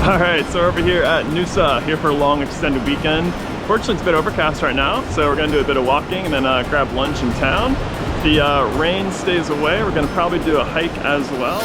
Alright, so we're over here at Noosa, here for a long extended weekend. Fortunately, it's a bit overcast right now, so we're going to do a bit of walking and then grab lunch in town. If the rain stays away, we're going to probably do a hike as well.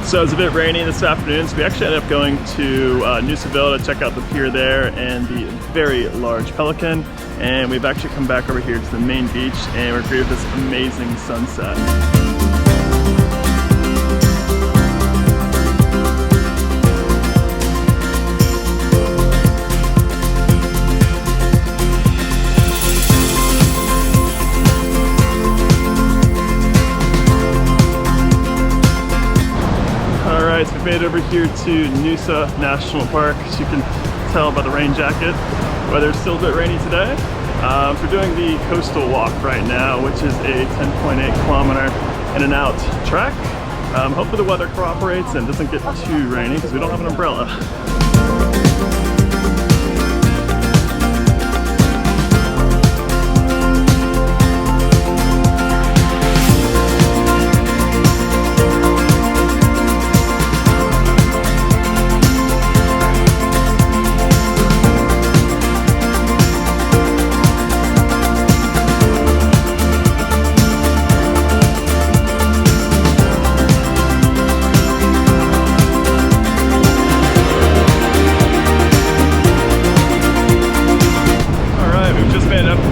So it was a bit rainy this afternoon, so we actually ended up going to NOOSAVILLE to check out the pier there and the very large pelican. And we've actually come back over here to the main beach and we're greeted with this amazing sunset. Alright, so we've made it over here to Noosa National Park. As you can tell by the rain jacket, weather's still a bit rainy today. So we're doing the coastal walk right now, which is a 10.8 kilometer in and out trek. Hopefully the weather cooperates and doesn't get too rainy because we don't have an umbrella.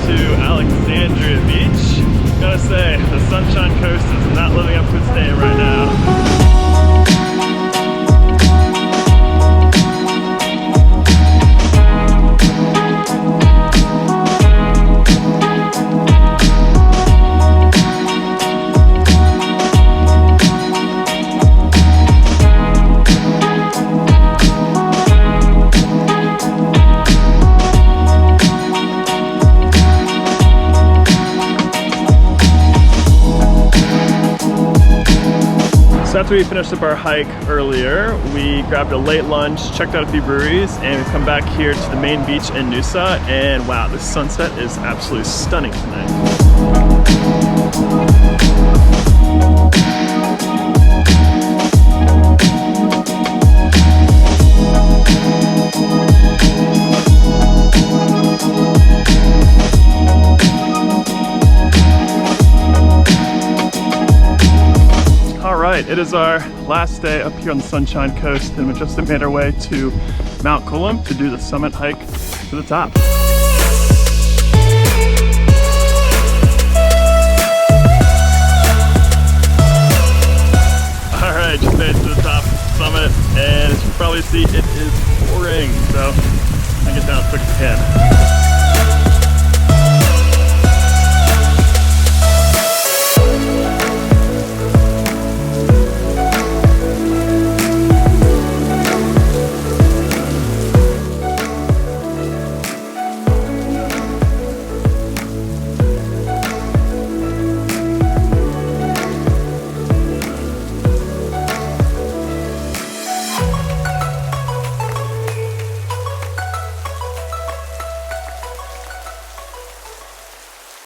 To Alexandria Beach. Gotta say, the Sunshine Coast is not living up to its name right now. So after we finished up our hike earlier, we grabbed a late lunch, checked out a few breweries, and we've come back here to the main beach in Noosa, and wow, the sunset is absolutely stunning tonight. It is our last day up here on the Sunshine Coast, and we just made our way to Mount COOLUM to do the summit hike to the top. Alright, just made it to the top summit, and as you can probably see, it is pouring, so I get down as quick as I can.